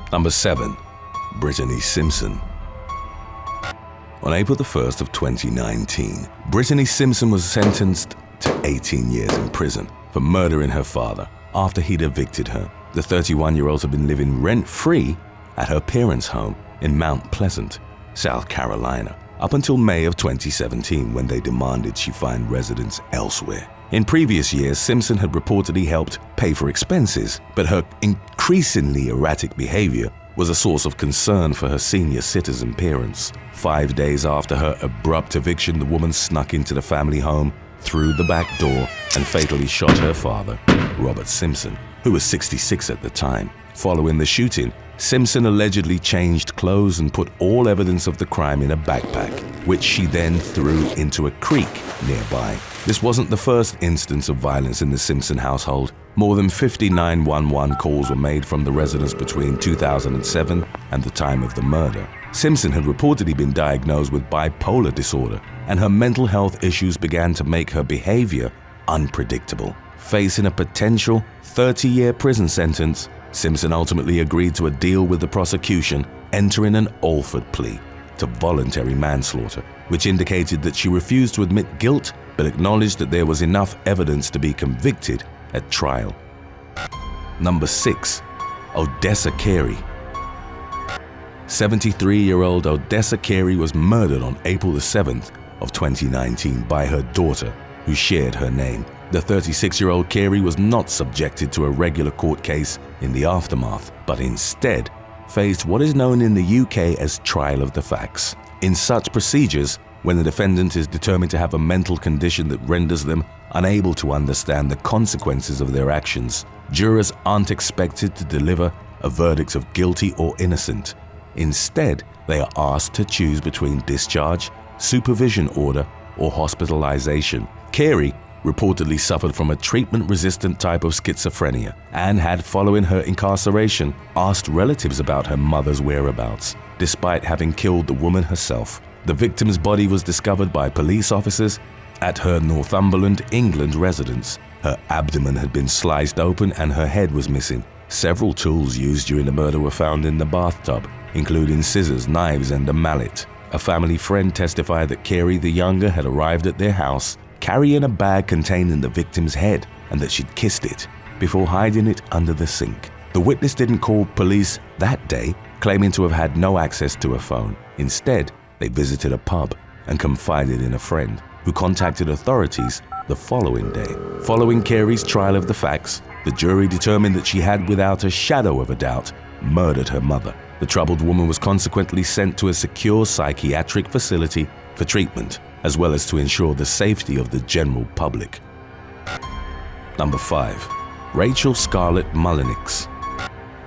Number 7. Brittany Simpson. On April the 1st of 2019, Brittany Simpson was sentenced to 18 years in prison for murdering her father after he'd evicted her. The 31-year-old had been living rent-free at her parents' home in Mount Pleasant, South Carolina, up until May of 2017 when they demanded she find residence elsewhere. In previous years, Simpson had reportedly helped pay for expenses, but her increasingly erratic behavior was a source of concern for her senior citizen parents. 5 days after her abrupt eviction, the woman snuck into the family home through the back door and fatally shot her father, Robert Simpson, who was 66 at the time. Following the shooting, Simpson allegedly changed clothes and put all evidence of the crime in a backpack, which she then threw into a creek nearby. This wasn't the first instance of violence in the Simpson household. More than 50 911 calls were made from the residence between 2007 and the time of the murder. Simpson had reportedly been diagnosed with bipolar disorder, and her mental health issues began to make her behavior unpredictable. Facing a potential 30-year prison sentence, Simpson ultimately agreed to a deal with the prosecution, entering an Alford plea to voluntary manslaughter, which indicated that she refused to admit guilt but acknowledged that there was enough evidence to be convicted at trial. Number 6. Odessa Carey. 73-year-old Odessa Carey was murdered on April the 7th of 2019 by her daughter, who shared her name. The 36-year-old Carey was not subjected to a regular court case in the aftermath, but instead faced what is known in the UK as trial of the facts. In such procedures, when the defendant is determined to have a mental condition that renders them unable to understand the consequences of their actions, jurors aren't expected to deliver a verdict of guilty or innocent. Instead, they are asked to choose between discharge, supervision order, or hospitalization. Carey reportedly suffered from a treatment-resistant type of schizophrenia and had, following her incarceration, asked relatives about her mother's whereabouts, despite having killed the woman herself. The victim's body was discovered by police officers at her Northumberland, England residence. Her abdomen had been sliced open and her head was missing. Several tools used during the murder were found in the bathtub, including scissors, knives, and a mallet. A family friend testified that Carey the Younger had arrived at their house carrying a bag containing the victim's head and that she'd kissed it before hiding it under the sink. The witness didn't call police that day, claiming to have had no access to a phone. Instead, they visited a pub and confided in a friend, who contacted authorities the following day. Following Carey's trial of the facts, the jury determined that she had, without a shadow of a doubt, murdered her mother. The troubled woman was consequently sent to a secure psychiatric facility for treatment, as well as to ensure the safety of the general public. Number 5. Rachel Scarlett Mullinix.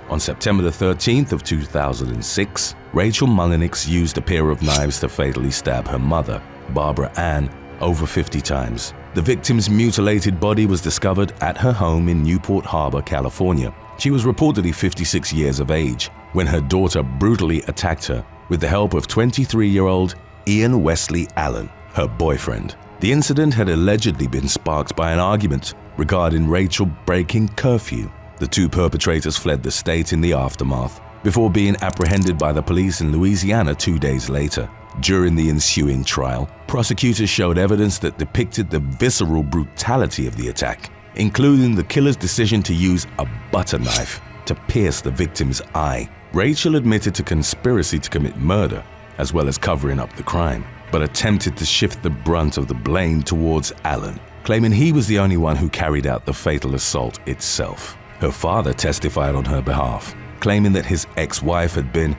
On September the 13th of 2006, Rachel Mullinix used a pair of knives to fatally stab her mother, Barbara Ann, over 50 times. The victim's mutilated body was discovered at her home in Newport Harbor, California. She was reportedly 56 years of age when her daughter brutally attacked her with the help of 23-year-old Ian Wesley Allen, her boyfriend. The incident had allegedly been sparked by an argument regarding Rachel breaking curfew. The two perpetrators fled the state in the aftermath before being apprehended by the police in Louisiana 2 days later. During the ensuing trial, prosecutors showed evidence that depicted the visceral brutality of the attack, including the killer's decision to use a butter knife to pierce the victim's eye. Rachel admitted to conspiracy to commit murder, as well as covering up the crime, but attempted to shift the brunt of the blame towards Allen, claiming he was the only one who carried out the fatal assault itself. Her father testified on her behalf, claiming that his ex-wife had been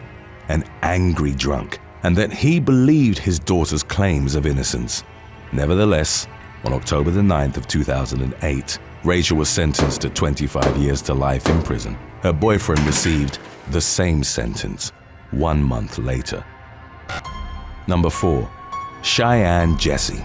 an angry drunk and that he believed his daughter's claims of innocence. Nevertheless, on October the 9th of 2008, Rachel was sentenced to 25 years to life in prison. Her boyfriend received the same sentence 1 month later. Number 4. Cheyenne Jessie.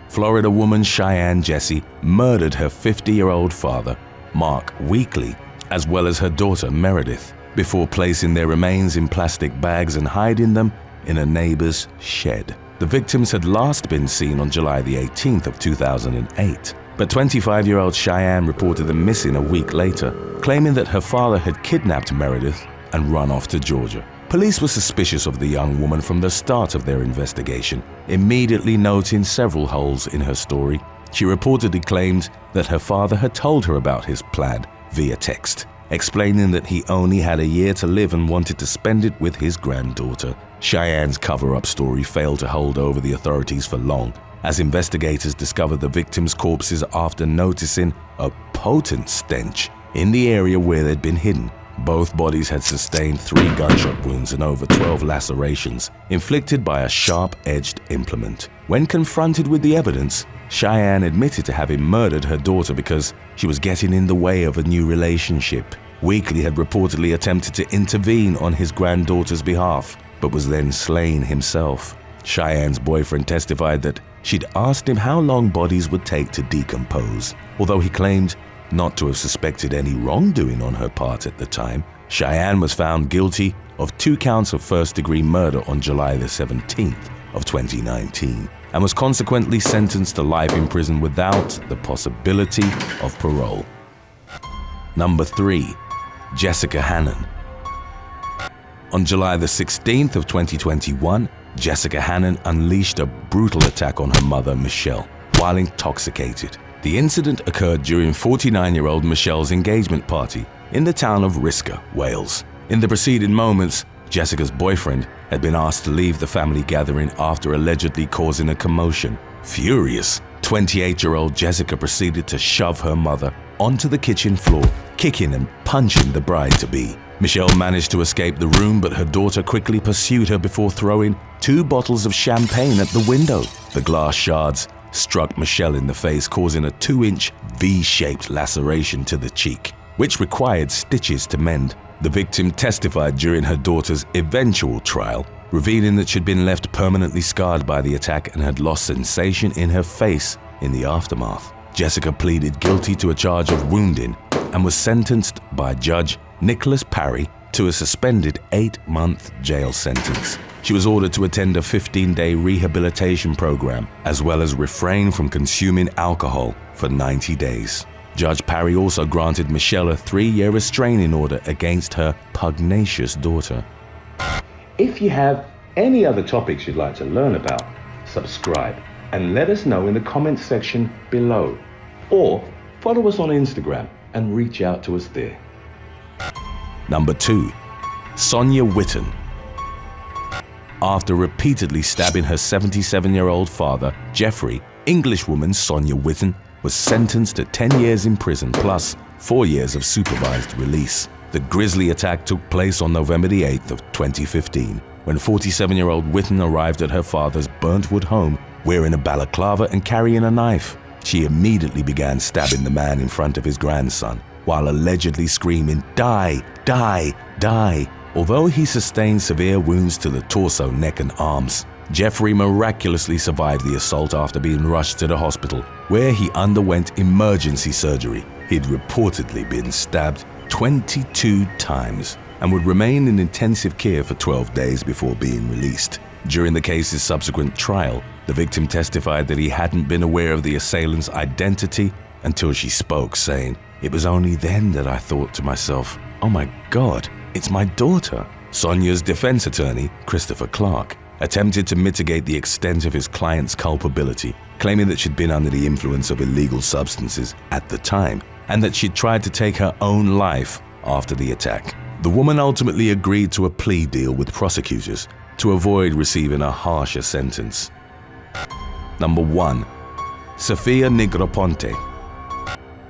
Florida woman Cheyenne Jessie murdered her 50-year-old father, Mark Weekly, as well as her daughter Meredith, before placing their remains in plastic bags and hiding them in a neighbor's shed. The victims had last been seen on July the 18th of 2008. But 25-year-old Cheyenne reported them missing a week later, claiming that her father had kidnapped Meredith and run off to Georgia. Police were suspicious of the young woman from the start of their investigation, immediately noting several holes in her story. She reportedly claimed that her father had told her about his plan via text, explaining that he only had a year to live and wanted to spend it with his granddaughter. Cheyenne's cover-up story failed to hold over the authorities for long, as investigators discovered the victims' corpses after noticing a potent stench in the area where they'd been hidden. Both bodies had sustained 3 gunshot wounds and over 12 lacerations, inflicted by a sharp-edged implement. When confronted with the evidence, Cheyenne admitted to having murdered her daughter because she was getting in the way of a new relationship. Weakley had reportedly attempted to intervene on his granddaughter's behalf, but was then slain himself. Cheyenne's boyfriend testified that she'd asked him how long bodies would take to decompose. Although he claimed not to have suspected any wrongdoing on her part at the time, Cheyenne was found guilty of 2 counts of first-degree murder on July the 17th of 2019 and was consequently sentenced to life in prison without the possibility of parole. Number 3. Jessica Hannon. On July the 16th of 2021, Jessica Hannon unleashed a brutal attack on her mother, Michelle, while intoxicated. The incident occurred during 49-year-old Michelle's engagement party in the town of Risca, Wales. In the preceding moments, Jessica's boyfriend had been asked to leave the family gathering after allegedly causing a commotion. Furious, 28-year-old Jessica proceeded to shove her mother onto the kitchen floor, kicking and punching the bride-to-be. Michelle managed to escape the room, but her daughter quickly pursued her before throwing 2 bottles of champagne at the window. The glass shards struck Michelle in the face, causing a 2-inch V-shaped laceration to the cheek, which required stitches to mend. The victim testified during her daughter's eventual trial, revealing that she'd been left permanently scarred by the attack and had lost sensation in her face in the aftermath. Jessica pleaded guilty to a charge of wounding and was sentenced by Judge Nicholas Parry to a suspended 8-month jail sentence. She was ordered to attend a 15-day rehabilitation program, as well as refrain from consuming alcohol for 90 days. Judge Parry also granted Michelle a 3-year restraining order against her pugnacious daughter. If you have any other topics you'd like to learn about, subscribe and let us know in the comments section below. Or follow us on Instagram and reach out to us there. Number 2. Sonia Witten. After repeatedly stabbing her 77-year-old father, Jeffrey, Englishwoman Sonia Witten was sentenced to 10 years in prison plus 4 years of supervised release. The grisly attack took place on November the 8th of 2015, when 47-year-old Witten arrived at her father's burnt-wood home wearing a balaclava and carrying a knife. She immediately began stabbing the man in front of his grandson, while allegedly screaming, "Die, die, die." Although he sustained severe wounds to the torso, neck, and arms, Jeffrey miraculously survived the assault after being rushed to the hospital, where he underwent emergency surgery. He'd reportedly been stabbed 22 times and would remain in intensive care for 12 days before being released. During the case's subsequent trial, the victim testified that he hadn't been aware of the assailant's identity until she spoke, saying, "It was only then that I thought to myself, oh my God, it's my daughter." Sonia's defense attorney, Christopher Clark, attempted to mitigate the extent of his client's culpability, claiming that she'd been under the influence of illegal substances at the time and that she'd tried to take her own life after the attack. The woman ultimately agreed to a plea deal with prosecutors to avoid receiving a harsher sentence. Number 1. Sofia Negroponte.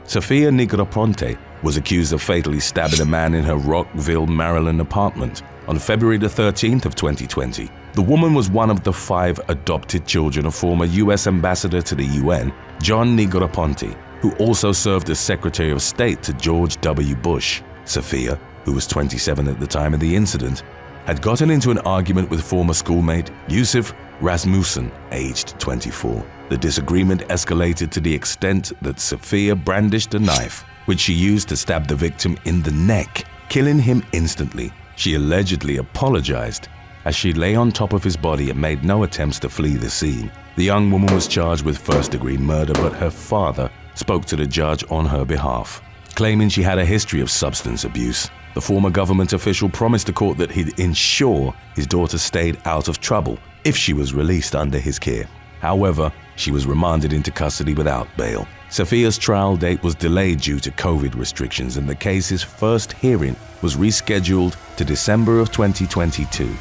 Sofia Negroponte was accused of fatally stabbing a man in her Rockville, Maryland apartment on February the 13th of 2020. The woman was one of the 5 adopted children of former U.S. Ambassador to the UN, John Negroponte, who also served as Secretary of State to George W. Bush. Sofia, who was 27 at the time of the incident, had gotten into an argument with former schoolmate Yusuf Rasmussen, aged 24. The disagreement escalated to the extent that Sofia brandished a knife, which she used to stab the victim in the neck, killing him instantly. She allegedly apologized as she lay on top of his body and made no attempts to flee the scene. The young woman was charged with first-degree murder, but her father spoke to the judge on her behalf, claiming she had a history of substance abuse. The former government official promised the court that he'd ensure his daughter stayed out of trouble if she was released under his care. However, she was remanded into custody without bail. Sophia's trial date was delayed due to COVID restrictions, and the case's first hearing was rescheduled to December of 2022.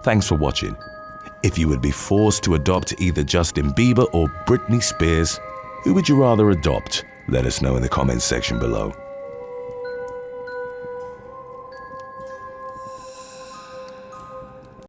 Thanks for watching. If you would be forced to adopt either Justin Bieber or Britney Spears, who would you rather adopt? Let us know in the comments section below.